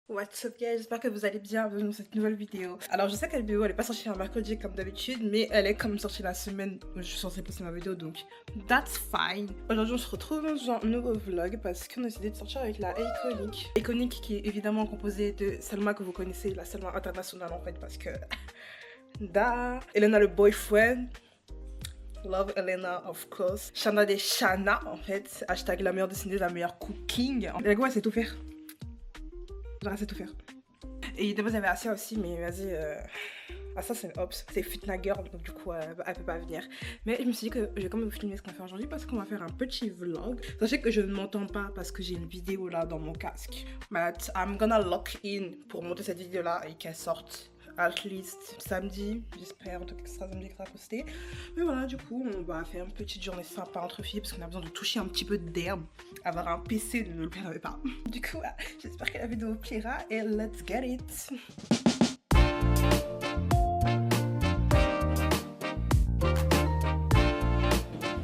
What's up guys, j'espère que vous allez bien, bienvenue dans cette nouvelle vidéo. Alors je sais que la vidéo elle est pas sortie un mercredi comme d'habitude, mais elle est comme sortie la semaine où je suis censée poster ma vidéo, donc that's fine. Aujourd'hui on se retrouve dans un nouveau vlog parce qu'on a décidé de sortir avec la Iconic. Iconic qui est évidemment composée de Selma que vous connaissez, la Selma internationale en fait parce que... da Elena le boyfriend. Love Elena, of course. Shana des Shana, en fait. Hashtag la meilleure dessinée, la meilleure cooking. Et quoi, c'est tout faire. Genre, c'est tout faire. Et de base, il y avait Asia aussi, mais vas-y. Asia, c'est une ops. C'est Fitna Girl, donc du coup, elle peut pas venir. Mais je me suis dit que je vais quand même vous filmer ce qu'on fait aujourd'hui parce qu'on va faire un petit vlog. Sachez que je ne m'entends pas parce que j'ai une vidéo là dans mon casque. But I'm gonna lock in pour monter cette vidéo là et qu'elle sorte. At least samedi, j'espère, en tout cas que ce sera samedi que ça sera posté. Mais voilà, du coup, on va faire une petite journée sympa entre filles parce qu'on a besoin de toucher un petit peu d'herbe. Avoir un PC ne le plairait pas. Du coup, j'espère que la vidéo vous plaira et let's get it.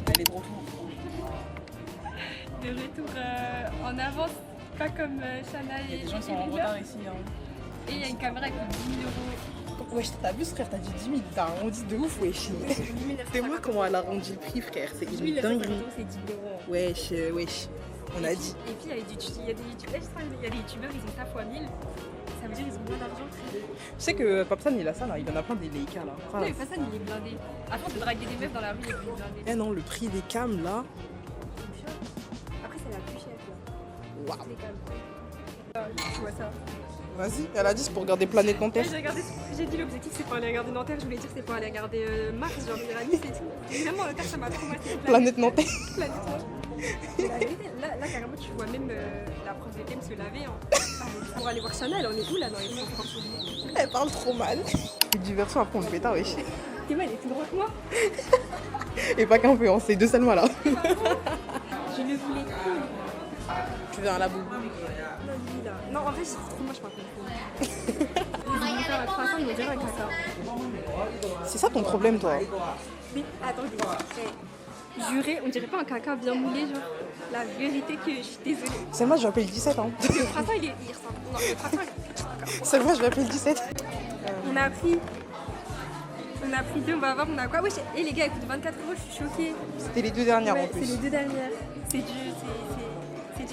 Elle est de retour. De retour en avance, pas comme Shana et... Les gens sont en retard ici. Hein. Et il y a une caméra qui coûte 10 000 €. Wesh, t'as vu frère, t'as dit 10 000, t'as arrondi de ouf, wesh. C'est moi comment elle a arrondi le prix, frère, c'est une dinguerie. C'est 10 €. Wesh, on a dit. Et puis il y a des youtubeurs, ils ont ta fois 1000. Ça veut dire qu'ils ont moins d'argent. Je sais que Papsan il a ça là, il en a plein des Leica là. Non, mais Fassan il est blindé. À force de draguer des meufs dans la rue, il est blindé. Eh non, le prix des cams là. Après, c'est la plus chère là. Waouh. Les cams. Tu vois ça. Vas-y, elle a dit c'est pour regarder Planète Nanterre. J'ai dit l'objectif c'est pour aller regarder Nanterre, je voulais dire c'est pour aller regarder Mars, genre Uranus et tout. Vraiment Nanterre ça m'a traumatisé. Planète Nanterre. Planète Nanterre. La vérité, là carrément tu vois même la prof de thème se laver. Hein. Pour aller voir Chanel, on est où là dans les transports? Elle parle trop mal. C'est diversion après on le pétard, wesh. T'es mal, elle est plus droite que moi. Et pas qu'un peu, hein, c'est deux Salma là. Je le voulais trop. Tu veux un labo? Non, en vrai, c'est trop moche, par contre. Ils vont faire la croissant, ils vont dire un caca. C'est ça ton problème, toi? Mais attendez, juré, on dirait pas un caca bien moulé, genre. La vérité que je suis désolée. C'est moi, je m'appelle 17 ans. Le croissant, il ressemble. Non, le croissant, C'est moi, je m'appelle 17. On a pris 2, on va voir, on a quoi? Wesh, et les gars, elle coûte 24 €, je suis choquée. C'était les deux dernières en C'est plus. les 2 dernières.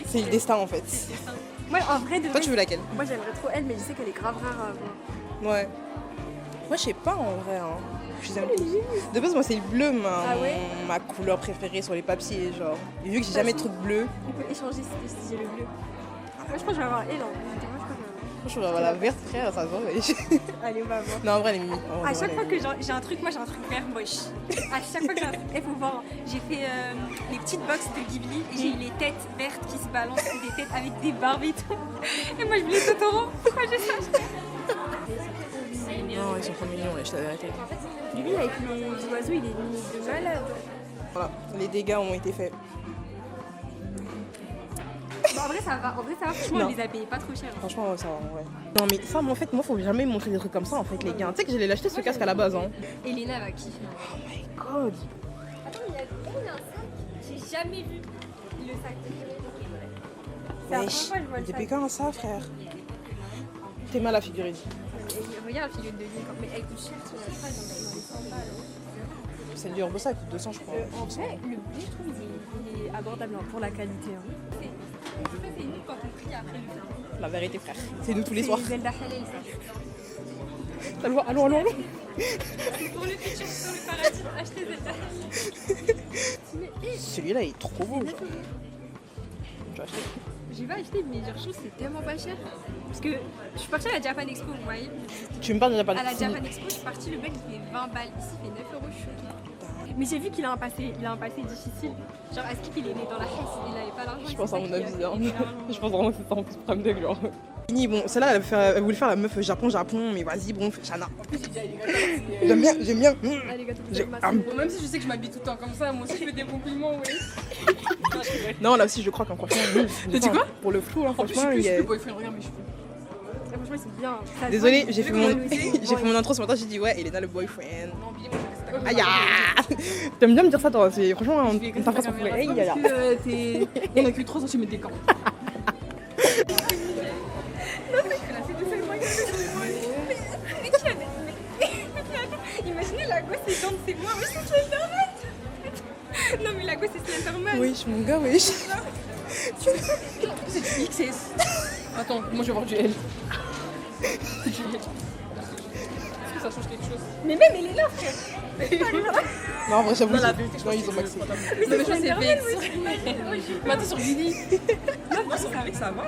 C'est le destin en fait. Moi, en vrai, de Toi, vrai, tu veux laquelle? moi, j'aimerais trop elle, mais je sais qu'elle est grave rare à avoir. Ouais. Moi, je sais pas en vrai. Hein. Je les aime tous. De base, moi, c'est le bleu, ma couleur préférée sur les papiers. Genre. Et vu que j'ai jamais de truc bleu, On peut échanger si j'ai le bleu. Moi, je pense que je vais avoir elle. je vais avoir la verte, frère, ça se voit. Allez, on va voir. Non, en vrai, elle est mimi. À chaque fois que j'ai un truc, moi j'ai un truc vert moche. À chaque fois que j'ai un truc, il faut voir. J'ai fait les petites box de Ghibli et j'ai eu les têtes vertes qui se balancent ou des têtes avec des barbes et tout. Et moi je voulais Totoro. Pourquoi j'ai ça? Non, ils sont trop mignons, je la vérité. Lui avec les oiseaux, il est limite de malade. Voilà, les dégâts ont été faits. Bon, en vrai ça va, franchement Non. on les a payés pas trop cher. Franchement, ça va, ouais. Non, mais ça, moi, en fait, faut jamais me montrer des trucs comme ça, en fait, les gars. Tu sais que j'allais l'acheter ce casque à la base, hein. Elena va kiffer. Oh my god. Attends, il y a un sac. J'ai jamais vu le sac. C'est la première Wesh, fois que je vois le depuis sac. quand ça, frère? T'es mal à figurine. Regarde la figure de vie, mais elle coûte cher sur la page, dans les 100 balles. Celle du Urbosa, elle coûte 200, je crois. En vrai, le blé, je trouve, il est abordable hein, pour la qualité. Hein. C'est nous quand on prie après le vin. La vérité, frère. C'est nous tous les soirs. C'est Zelda Halal, ça. T'as le voir, allons. Pour le futur, sur le paradis, achetez Zelda. Celui-là, il est trop beau. Genre. Je vais acheter. J'ai pas acheté, mais genre, je trouve que c'est tellement pas cher. Parce que je suis partie à la Japan Expo, vous voyez. Tu me parles de Japan À la Japan Expo, je suis partie, le mec il fait 20 balles. Ici, il fait 9 €, je suis choquée. Mais j'ai vu qu'il a un passé difficile. Genre, Askip, il est né dans la chaise, il avait pas l'argent. Je pense à mon avis, hein. Il Je pense vraiment que c'est ça en plus problème de gloire. Fini, bon, celle-là, elle voulait faire la meuf Japon, mais vas-y, bon, Shana. J'aime bien. Allez, gâteau, Bon, même si je sais que je m'habille tout le temps comme ça, moi aussi je fais des compliments, ouais. Non, là aussi, je crois qu'en franchement, T'as dit quoi? Pour le flou, là, En plus, franchement, il y a... le boyfriend, regarde mes cheveux. Franchement, c'est bien. Ça se Désolée, voit, j'ai fait mon intro ce matin, j'ai dit ouais, Elena le boyfriend. Non, oubliez-moi, c'est ta Aïe, t'aimes bien me dire ça, toi? C'est franchement, on t'a fait ça pour caméra. aïe, Parce aïe, que on a que 3 cm d'écart. c'est moi, oui, c'est Slenderman. Non, mais la go, c'est Slenderman. Wesh, mon gars, wesh. C'est du XS. Attends, moi je vais voir du L. C'est du L. Est-ce que ça change quelque chose? Mais même, elle est là, frère. Non, en vrai, j'avoue, Non, la ils vérité, non, ils ont maxé. Non, mais je crois que c'est VX. Mais attends, sur Billy. Non, moi, je savais que ça va.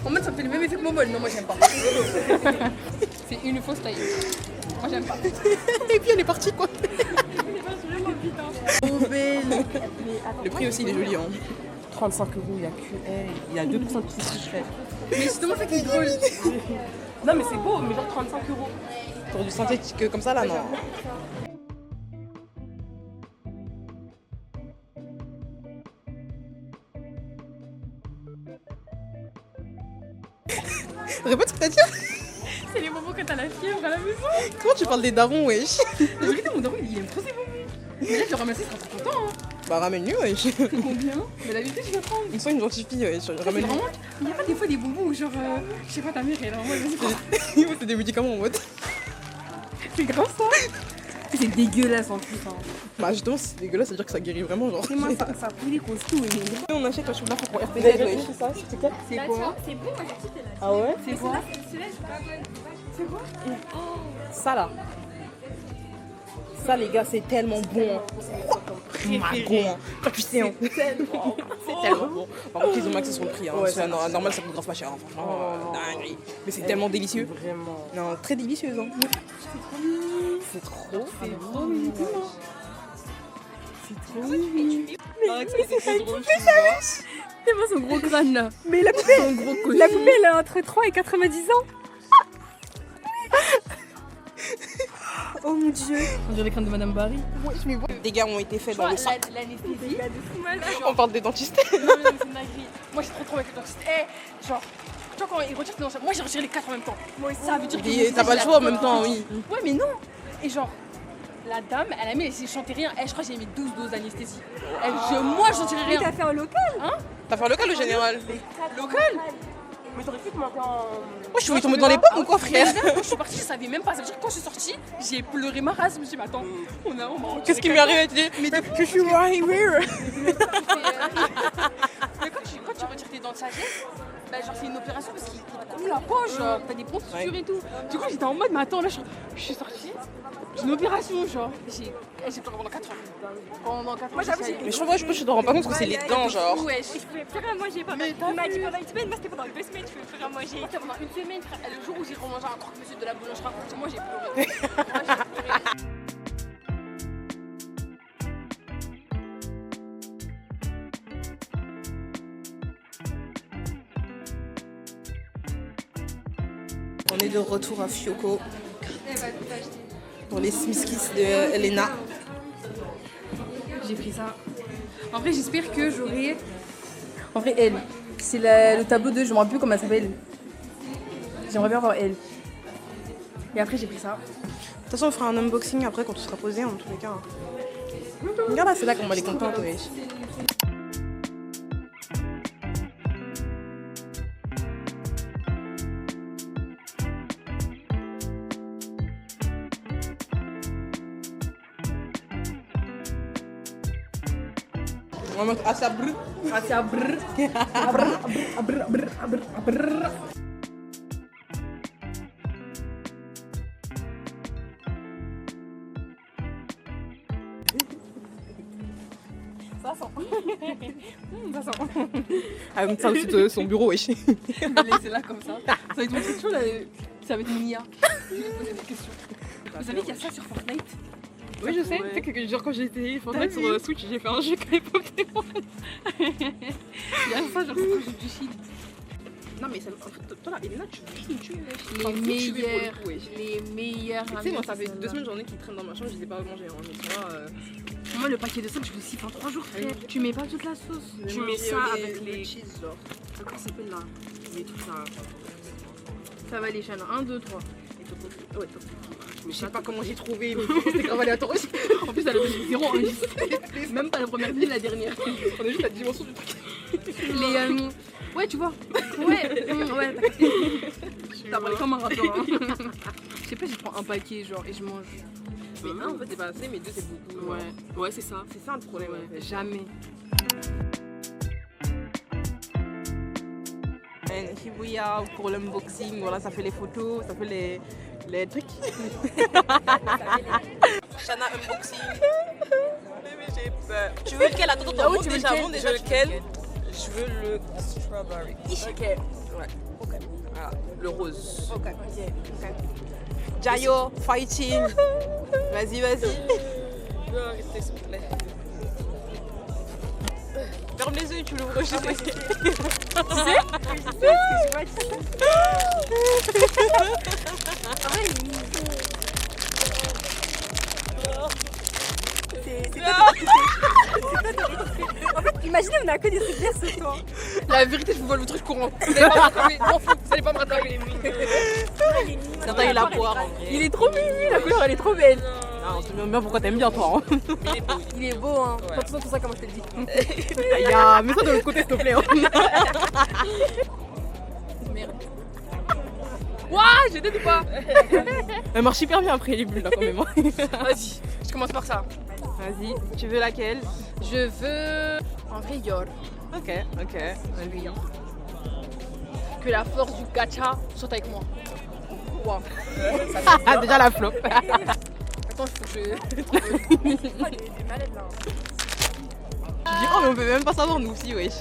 En mode, ça me fait le même effet que Momol. Non, moi j'aime pas. C'est une fausse taille. Moi j'aime pas. Et puis elle est partie, quoi. Vraiment vite, hein. Trop belle. Le prix aussi, il est joli, hein. 35 €, il y a que elle. Il y a 2% de petits fichettes. Mais justement, c'est qui est drôle. Non, mais c'est beau, mais genre 35 €. Pour du synthétique comme ça, là, non. Répète ce que t'as dit. C'est les bonbons quand t'as la fièvre à la maison. Comment tu parles des darons, wesh? La vérité, mon daron, il aime trop ses bonbons. Mais là, je le ramasse, il sera trop content. Hein. Bah, ramène-lui, wesh. Combien? Mais la vérité, je vais prendre. Ils sont une gentille fille, wesh. C'est Ramène-lui. vraiment. Il y a pas des fois des bonbons où, genre, je sais pas, ta mère, elle est en mode, vas-y, prends. C'est des médicaments en mode. C'est grave ça. C'est dégueulasse en plus. Hein. Bah, justement, si c'est dégueulasse, ça veut dire que ça guérit vraiment, genre. Et moi, ça poulet costaud. On achète, toi, je suis là pour RTZ, Vous avez wesh. vu ça? C'est quel? C'est quoi? C'est bon, moi, j'ai kiffé là. Ah ouais? C'est quoi? Celui-là, je suis pas bonne. C'est quoi? Ça là. Ça, les gars, c'est tellement bon. Préféré. Pas putain. C'est tellement C'est tellement bon. Par contre, ils ont maxé sur le prix. Hein. Ouais, C'est normal, ça coûte grave pas cher. Hein. Franchement, dinguerie. Mais c'est tellement délicieux. Vraiment. Non, très délicieuse. Hein. C'est trop. C'est trop mignon. C'est trop mignon. C'est pas son gros crâne là. Mais la poupée, Son gros cochon. la poupée, elle a entre 3 et 90 ans. Oh mon dieu. On dirait les crânes de Madame Barry. Des dégâts ont été faits dans le sang. L'anesthésie. On parle des dentistes. Non, mais c'est une dinguerie. Moi, j'ai trop avec le dentiste. Genre, tu vois, quand il retire tes dents, moi j'ai retiré les 4 en même temps. Moi aussi, ça veut dire que. T'as pas le choix en même temps, oui. Ouais, mais non. Et genre, la dame, elle a mis, elle chantait rien. Je crois que j'ai mis 12 doses d'anesthésie. Moi, j'en tirais Mais rien. t'as fait un local. T'as fait un local au général? Local. Mais t'aurais pu commenter en. Moi, je suis tombée dans les pommes ou quoi, frère? Quand je suis partie, je savais même pas. Ça veut dire que quand je suis sortie, j'ai pleuré ma race. Je me suis dit, mais attends, on m'a retiré Qu'est-ce qui m'est arrivé? Mais je suis right here. Mais quand tu retires tes dents de sagesse, bah genre c'est une opération parce qu'il coule la poche, genre t'as des ponts sutures et tout. Du coup j'étais en mode mais attends là je suis sortie, j'ai une opération genre. J'ai pleuré pendant 4 heures. Pendant 4 heures. Moi, j'avoue, Mais je crois que je te rends pas compte que c'est les dents, genre. Ouais, Je pouvais plus rien manger pendant. Il m'a dit pendant une semaine, moi c'était pendant 2 semaines, je pouvais plus rien manger. c'était pendant une semaine, frère. Le jour où j'ai remangé un croque-monsieur de la boulangerie, moi j'ai pleuré. Moi, j'ai pleuré. On est de retour à Fiocco pour les Smiskis de Elena. J'ai pris ça. En vrai, j'espère que j'aurai. En vrai, elle. C'est le tableau de. Je me rappelle plus comment elle s'appelle. J'aimerais bien voir elle. Et après, j'ai pris ça. De toute façon, on fera un unboxing après quand tu seras posé, en tous les cas. Regarde là, c'est là qu'on va les contenter, wesh. On va mettre à sa brr. Asia brr. Brr. Ça sent. Ça sent. Ah, même ça aussi, son bureau, wesh. Je vais laisser là comme ça. Ça va être mon question là. Ça va être une IA. Je vais poser des questions. Vous savez qu'il y a ça sur Fortnite? Oui, je sais. Tu sais que genre quand j'étais Fortnite sur Switch, j'ai fait un jeu avec Pokémon. Il y a ça, genre c'est quand je du shit. Non, mais ça, en fait, toi là, Elena, tu tues, wesh. Les Enfin, faut tuer pour le meilleurs. coup, wesh. Les meilleurs. Tu sais, moi, ça fait 2 semaines, j'en ai qui traînent dans ma chambre, je les ai pas mangés. Hein, mais tu vois, Moi, le paquet de sel, je le siffle en 3 jours, frère. Tu mets pas toute la sauce. Tu mets ça avec les. cheese, genre. Comment ça s'appelle là? Les trucs là. Ça va les chaînes. 1, 2, 3. Ouais, top. Je sais pas comment j'ai trouvé, mais c'était grave aléatoire aussi. En plus, elle a donné 0 en 10. Même pas la première ni la dernière. On a juste la dimension du truc. Les. Ouais, tu vois. Ouais, ouais, t'as capté. T'as parlé comme un rappeur. Hein. Je sais pas, je prends un paquet genre et je mange. Mais un en fait c'est pas assez, mais deux c'est beaucoup. Ouais, c'est ça. C'est ça le problème. Ouais, en fait. jamais. And here we are pour l'unboxing. Voilà, ça fait les photos, ça fait les trucs. Shana unboxing. Mais j'ai peur. Tu veux lequel? Attends, Ah oui, montre tu veux déjà, lequel? montre déjà lequel. Je veux le strawberry. Ok. Ouais. Ok. Voilà, le rose. Ok. Jayo, fighting. Vas-y. Restez s'il te plaît. Ferme les yeux, tu l'ouvres chez toi. Imaginez, on a que des trucs verts ce soir. La vérité, je vous vole le truc courant. Vous allez pas me rattraper. M'en fous, vous allez pas me rattraper. Ça taille la poire en vrai. Il est trop mimi, la couleur elle est trop belle. Non, on se demande bien pourquoi t'aimes bien toi. Hein. Il est beau, hein. Pas tout ça, tout ça, comme je t'ai dit. Mets-toi de l'autre côté s'il te plaît. Hein. Merde. Ouah, j'ai des ou pas? Elle marche hyper bien après les bulles là quand même. Vas-y, je commence par ça. Vas-y, tu veux laquelle? Je veux. En vrai, yor. Ok. Vas-y. Que la force du gacha soit avec moi. Ouah. Ah, déjà la flop. Attends, je. Des malades là. Je dis, oh, mais on peut même pas savoir nous aussi, wesh.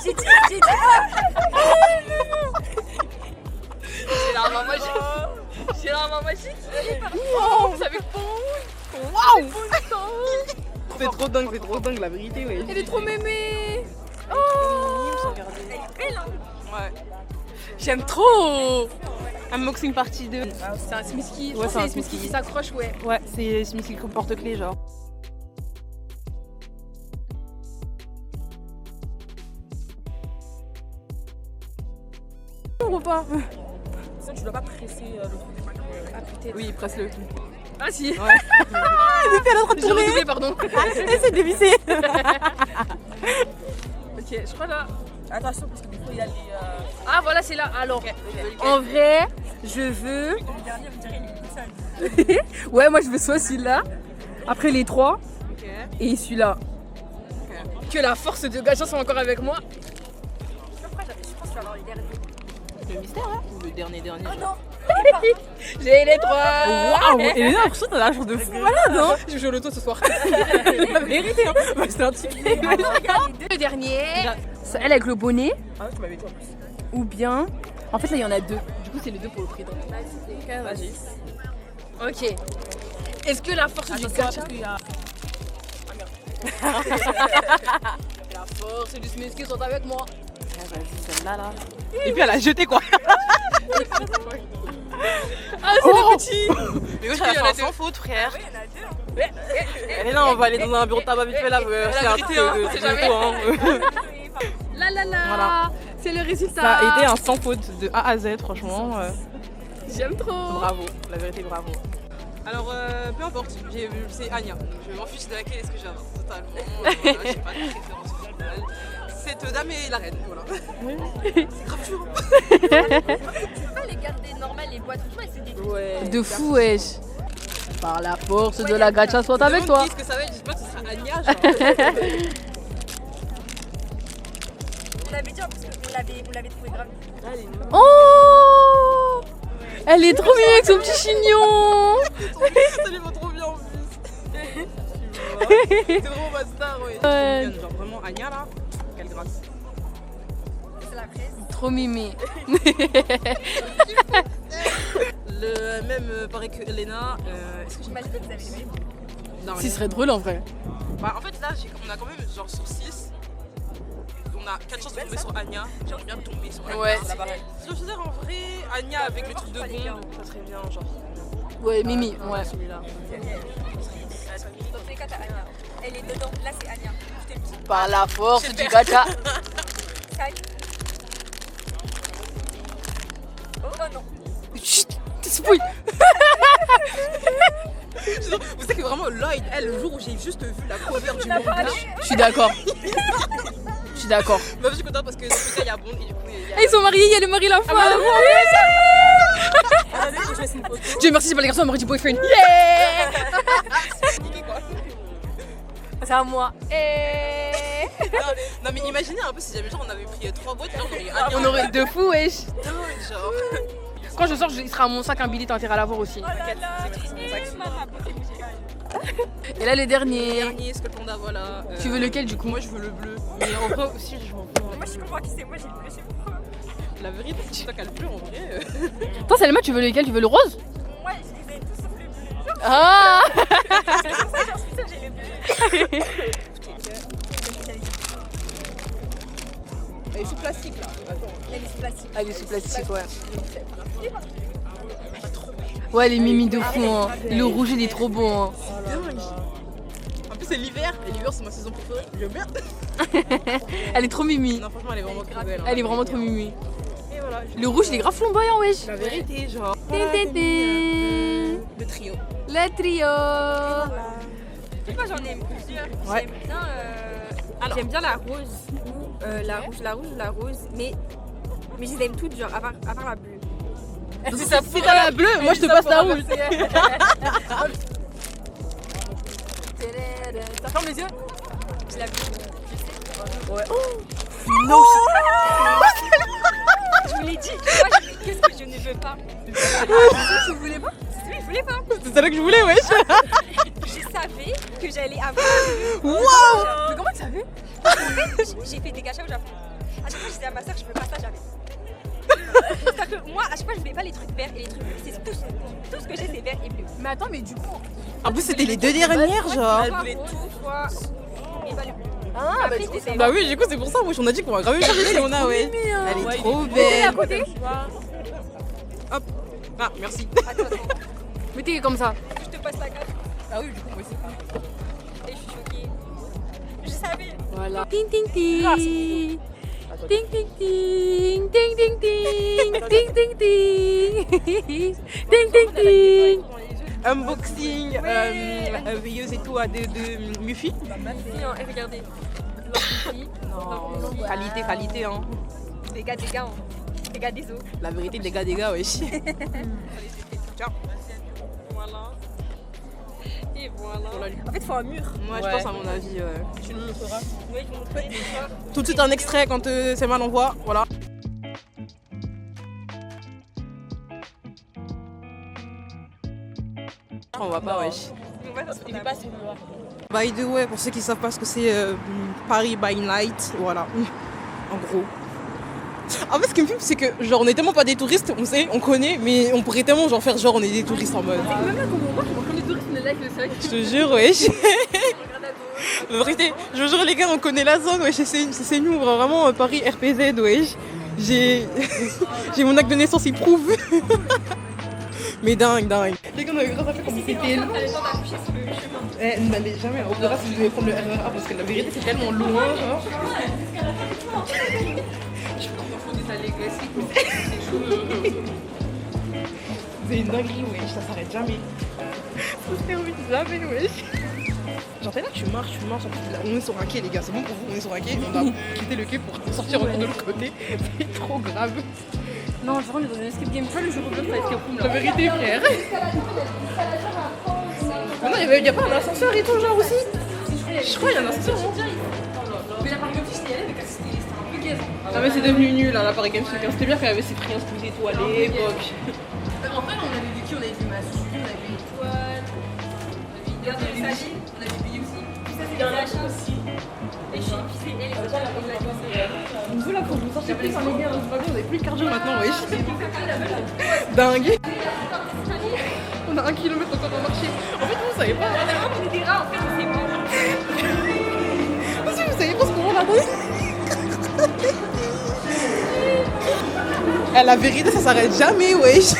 J'ai dit. J'ai la main magique. J'ai la main magique. Oh, vous savez pas. Waouh! C'est trop dingue la vérité, wesh. Elle est trop mémée. Oh, Elle est belle hein. Ouais. j'aime trop. Unboxing partie 2. C'est un Smisky. Je Ouais, pense c'est que un c'est Smisky Smisky. qui s'accroche, ouais. Ouais, c'est Smisky comme porte-clés, genre. Ou pas? Ça, tu dois pas presser le truc. Ah putain. Oui, presse-le. Ah si. Ouais. Elle est en train de J'ai tourner. redoublé, pardon. Essaye de dévisser. Ok, je crois là. Attention, parce que du coup, il y a les. Ah voilà, c'est là. Alors, en vrai, je veux. Le dernier, on dirait il est sale. Ouais, moi je veux soit celui-là. Après les trois. Ok. Et celui-là. Que la force de gacha soit encore avec moi. Je pense que tu vas avoir les derniers. Le mystère, hein? Ou le dernier Oh non. J'ai les trois. Waouh! Et j'ai l'impression que t'as la chance de fou malade, hein? Je joue au loto ce soir. La vérité, hein? Bah, c'est un petit peu. Le dernier, c'est elle avec le bonnet. Ah, tu m'avais dit en plus. Ou bien. En fait, là il y en a deux. Du coup, c'est les deux pour le prix. Donc. Vas-y. Ok. Est-ce que la force du gacha. La force du Smisky sont avec moi. Vas-y, celle-là, là. Et puis elle a jeté quoi? Ah, c'est le petit. Mais oui, Il y en a sans deux. faute, frère. Il y en a deux. Allez, là, on va aller dans un bureau de tabac vite fait là. C'est un truc hein, de c'est de jamais. photo, hein. La la la. Voilà. C'est le résultat. Ça a été un sans faute de A à Z, franchement. J'aime trop. Bravo, la vérité, bravo. Alors, peu importe, c'est Anya. Je m'en fiche de laquelle est-ce que j'ai totalement. Voilà, j'ai pas de préférence finale. Cette dame est la reine, voilà. C'est grave dur. Tu peux pas les garder normales, les boîtes. Franchement, c'est des trucs. Ouais. De fou, wesh. Par la force de la gacha soit avec toi. Qu'est-ce que ça va être? Je sais pas si ce sera Anya, genre. On l'avait dit en plus qu'on l'avait trouvé grave. Oh, elle est trop mignonne avec son petit chignon. Ça lui va trop bien en plus. C'est trop ma star, ouais. Ouais. Genre vraiment Anya là, quelle grâce. C'est la presse. Trop mimi. Le même pareil que Elena. Est-ce que J'imagine que vous avez les mêmes. Non, Ce serait drôle en vrai. Bah, en fait, là, on a quand même genre sur 6. On a 4 chances de tomber sur Anya. J'aimerais bien tomber sur Anya. Ouais. Je veux dire, en vrai, Anya avec le truc de bombe, ça serait bien, genre. Ouais, Mimi, ouais. Celui-là. Dans tous les cas, t'as Anya. Elle est dedans. Là, c'est Anya. Je te le dis. Par la force du gacha. Sale. Oh non. Chut, t'es spouille. Vous savez que vraiment, Lloyd, elle, le jour où j'ai juste vu la cover du manga, Je suis d'accord. Je suis d'accord. bah, je suis contente parce que dans tout cas, il y a Bond et du coup, il y a. Ils sont mariés, il y a le mari la femme. Dieu merci, c'est pas les garçons, elle m'aurait dit boyfriend. Yeah. C'est à moi. Non mais imaginez un peu si jamais genre on avait pris 3 boîtes, genre On aurait deux fous, wesh. genre. Quand je sors, il sera à mon sac un billet, t'as intérêt à l'avoir aussi. Et là, le dernier. Dernier, ce que le panda, voilà. Tu veux lequel du coup? Moi je veux le bleu. Mais en vrai aussi, je m'en fous. Moi, je comprends qui c'est. Moi, j'ai le bleu, je sais pas. La vérité, c'est toi qui as le bleu en vrai. Toi, Salma, tu veux lequel? Tu veux le rose? Moi, je les ai tous sauf le bleu. Ah. C'est pour ça que j'en suis sûre, j'ai le bleu. Elle est sous plastique là. Attends. Elle est sous plastique. Ah, il est sous plastique, ouais. Ouais, les mimi de fou, hein. Le rouge, il est trop bon, hein. En plus, c'est l'hiver. Et l'hiver, c'est ma saison préférée. J'aime bien. Elle est trop mimi. Non, franchement, elle est vraiment trop belle. Elle est vraiment trop mimi. Et voilà. Le rouge, il est grave flamboyant, wesh. La vérité, genre. Le trio. Le trio. Moi, j'en aime plusieurs. Ouais. J'aime bien la rose. La rose. Mais je les aime toutes, genre, à part la bleue. Si t'as la bleue, moi je te passe la rouge. T'as ferme les yeux? Je la bleue. Ouais. Non. Je vous l'ai dit. Moi, qu'est-ce que je ne veux pas? Tu voulais pas? Oui, je voulais pas. C'est ça là que je voulais, wesh. Je savais que j'allais avoir. Waouh. Mais comment tu savais? J'ai fait des gâchets au Japon. À chaque fois, je disais à ma soeur, je veux pas ça, j'avais. Parce que moi, à chaque fois, je voulais pas les trucs verts et les trucs bleus. C'est tout ce que j'ai, c'est vert et bleu. Mais attends, mais du coup. En plus, c'était les 2 dernières, genre. Soit rose, soit. Et pas le bleu. Ah, Après, je les aime. Bah oui, du coup, c'est pour ça, wesh. On a dit qu'on va graver une si on a, ouais. Elle est trop Et à belle. côté, Hop. Ah, merci. attends. Mettez comme ça. Je te passe la carte. Ah oui, du coup, moi aussi. Et je suis choquée. Je savais. Voilà. Ting ting ting. Ting ting ting. Ting ting ting. Ting ting ting. Ting ting ting. Unboxing, veilleuse et tout de Mufi. Regardez. Qualité, hein. Les gars, hein. Les gars des eaux. La vérité, les gars, wesh. Tiens. Voilà. Et voilà. En fait, il faut un mur. Moi, je pense à mon avis. Tu nous montreras. Oui, je vous montrerai. Tout de suite un extrait quand c'est mal envoie. Voilà. On voit pas, wesh. Il est pas assez noir. By the way, pour ceux qui savent pas ce que c'est Paris by Night, voilà. En gros. En fait, ce qui me fume, c'est que genre on est tellement pas des touristes, on sait, on connaît, mais on pourrait tellement genre faire genre on est des touristes en mode. Même là, comme on voit, on est touristes, on est là avec le sac. Je te jure, wesh. La vérité, je vous jure les gars, on connaît la zone, wesh, c'est nous, vraiment Paris RPZ, wesh. J'ai mon acte de naissance, il prouve. Mais dingue. Les gars, on avait grave à faire comme c'était. N'allez jamais au Opéra si je devais prendre le RER parce que la vérité c'est tellement loin, genre. C'est une dinguerie, wesh, ça s'arrête jamais. Ça se termine jamais, wesh. Genre, t'es là, tu marches, en plus, là, on est sur un quai, les gars, c'est bon pour vous, on est sur un quai, on a quitté le quai pour sortir encore de l'autre côté. C'est trop grave. Non, je rentre dans un escape game. Ça, le jour où je vais escape room La là. vérité, frère. Mais non, il y a pas un ascenseur et tout, genre aussi. Je crois qu'il y a un ascenseur. Mais la Paris Games, j'étais allée, mais c'était un peu gaze. Ah mais c'est devenu nul, hein, la Paris Games Week. C'était bien quand il y avait ces prix exclusifs et tout à l'époque. En vrai, on avait vu qui? On avait vu Massu, on avait vu Étoile, on avait vu Saline, on avait vu Billy aussi. Ça, c'est des achats aussi. Et je suis épicée. Et les achats, Vous là, faut vous sortir plus, hein, les gars, c'est pas bien, on est plus de cardio maintenant, wesh. Dingue. On a 1 kilomètre encore à marcher. En fait, vous savez pas. on est des rats, en fait, c'est bon. Parce que vous savez pas ce qu'on va là-bas. La vérité, ça s'arrête jamais, wesh.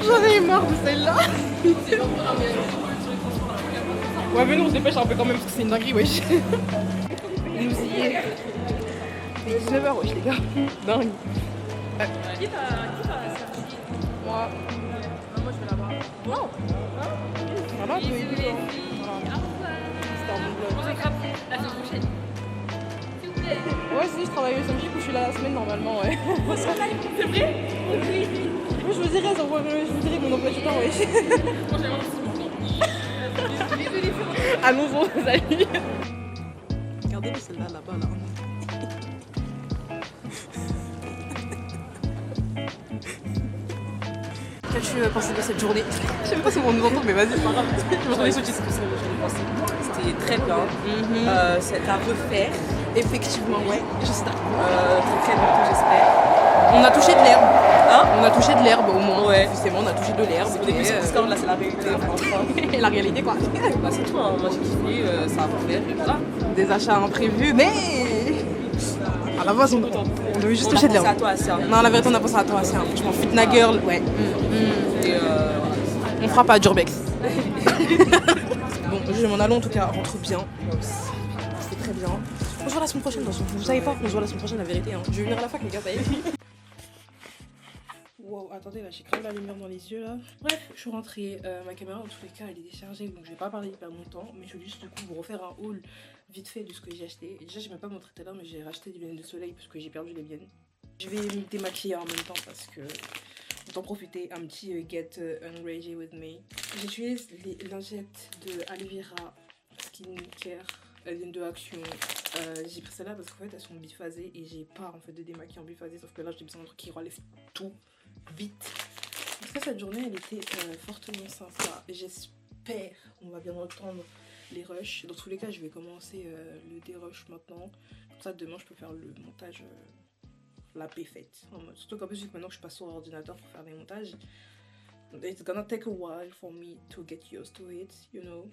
J'en ai marre de celle-là. Ouais mais nous on se dépêche un peu quand même parce que c'est une dinguerie, wesh. Il nous y est. fait 19h, wesh les gars. Dingue. Qui t'a Moi. Moi je vais là-bas. Non. Voilà, je vais aider, quoi. C'était un bon vlog. La semaine prochaine. S'il vous plaît. Ouais, si, je travaille le samedi, du coup, je suis là la semaine normalement, ouais. C'est vrai? Oui. Moi, je vous dirai mon emploi du temps, ouais. Allons-y, salut. Regardez celle-là, là-bas, là. Qu'as-tu pensé de cette journée? Je sais même pas si on nous entend, mais vas-y, c'est pas grave. Je me suis ce que c'était très bien. C'est à refaire. Effectivement, ouais, juste très très longtemps, j'espère. On a touché de l'herbe. Hein? On a touché de l'herbe au moins. Ouais, justement, on a touché de l'herbe. Au début, c'est Discord, là, c'est la réalité. La réalité, quoi. Bah, c'est tout, hein. Moi j'ai kiffé, ça va faire, et voilà. Des achats imprévus, mais. À la base, on devait juste toucher de On a pensé à l'herbe. toi, Assia. Non, la vérité, on a pensé à toi, c'est un franchement fitna girl, ouais. Et On fera pas à Durbex. Bon, je m'en allons en tout cas, rentre bien. C'était très bien. On se voit la semaine prochaine, dans vous savez pas, on se voit la semaine prochaine, la vérité. Hein. Je vais venir à la fac, les gars, ça y est. Wow, attendez, là j'ai quand même la lumière dans les yeux là. Bref, je suis rentrée, ma caméra en tous les cas elle est déchargée, donc je vais pas parler hyper longtemps, mais je vais juste du coup vous refaire un haul vite fait de ce que j'ai acheté. Et déjà j'ai même pas montré tout à l'heure, mais j'ai racheté des lunettes de soleil parce que j'ai perdu les miennes. Je vais me démaquiller en même temps parce que autant profiter un petit get unready with me. J'utilise les lingettes de Aloe Vera Skincare. Elles viennent de Action. J'ai pris celle-là parce qu'en fait elles sont biphasées et j'ai pas en fait de démaquiller en biphasé, sauf que là j'ai besoin d'un truc qui relève tout vite. En tout cas cette journée elle était fortement sympa. J'espère on va bien entendre les rushs. Dans tous les cas je vais commencer le dérush maintenant. Comme ça demain je peux faire le montage la paix faite. Surtout qu'en plus vu que maintenant que je passe sur l'ordinateur pour faire des montages, it's gonna take a while for me to get used to it, you know.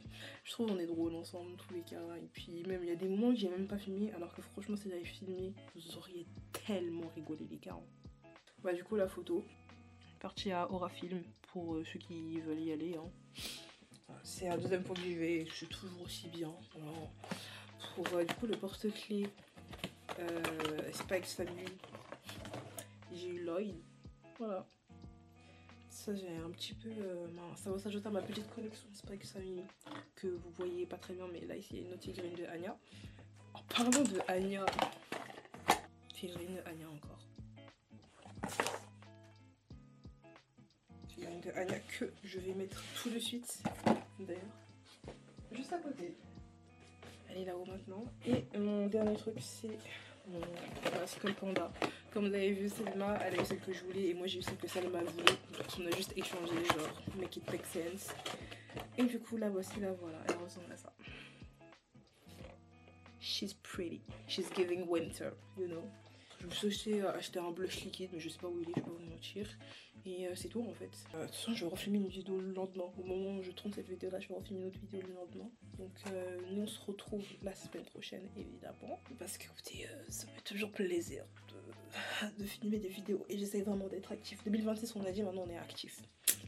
Je trouve on est drôle ensemble tous les cas. Et puis même il y a des moments que j'ai même pas filmé, alors que franchement si j'avais filmé, vous auriez tellement rigolé les gars. Bah du coup la photo, partie à Aura Film pour ceux qui veulent y aller. Hein. C'est la deuxième fois que j'y vais, je suis toujours aussi bien. Alors, pour du coup le porte-clés, Spike Family, j'ai eu Lloyd. Voilà. Ça j'ai un petit peu, ça va s'ajouter à ma petite collection Spike Family que vous voyez pas très bien, mais là ici il y a une autre figurine de Anya. En parlant de Anya, figurine de Anya encore. Figurine de Anya que je vais mettre tout de suite, d'ailleurs, juste à côté. Elle est là-haut maintenant. Et mon dernier truc c'est mon Skull Panda. Comme vous avez vu, Selma, elle a eu celle que je voulais et moi j'ai eu celle que Selma voulait. Donc on a juste échangé, genre, make it make sense. Et du coup, la voici, la voilà, elle ressemble à ça. She's pretty, she's giving winter, you know. Je me suis aussi acheté un blush liquide, mais je sais pas où il est, je vais pas vous mentir. Et c'est tout en fait. De toute façon, je vais refilmer une vidéo le lendemain. Au moment où je tourne cette vidéo là, je vais refilmer une autre vidéo le lendemain. Donc nous on se retrouve la semaine prochaine évidemment. Parce que écoutez, ça me fait toujours plaisir de filmer des vidéos. Et j'essaie vraiment d'être actif. 2026 on a dit, maintenant on est actif.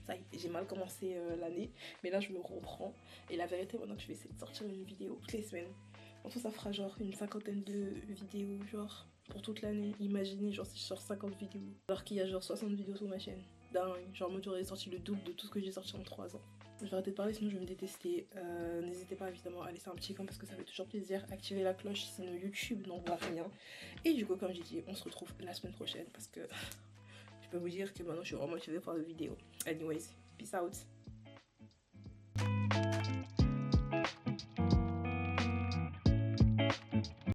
Ça y est, j'ai mal commencé l'année. Mais là je me reprends. Et la vérité maintenant que je vais essayer de sortir une vidéo toutes les semaines. En tout ça fera genre une 50aine de vidéos genre pour toute l'année. Imaginez genre si je sors 50 vidéos alors qu'il y a genre 60 vidéos sur ma chaîne. Dingue, genre moi j'aurais sorti le double de tout ce que j'ai sorti en 3 ans. Je vais arrêter de parler sinon je vais me détester. N'hésitez pas évidemment à laisser un petit commentaire parce que ça fait toujours plaisir. Activez la cloche sinon YouTube n'envoie rien. Et du coup comme j'ai dit on se retrouve la semaine prochaine parce que je peux vous dire que maintenant je suis vraiment motivée par la vidéo. Anyways, peace out.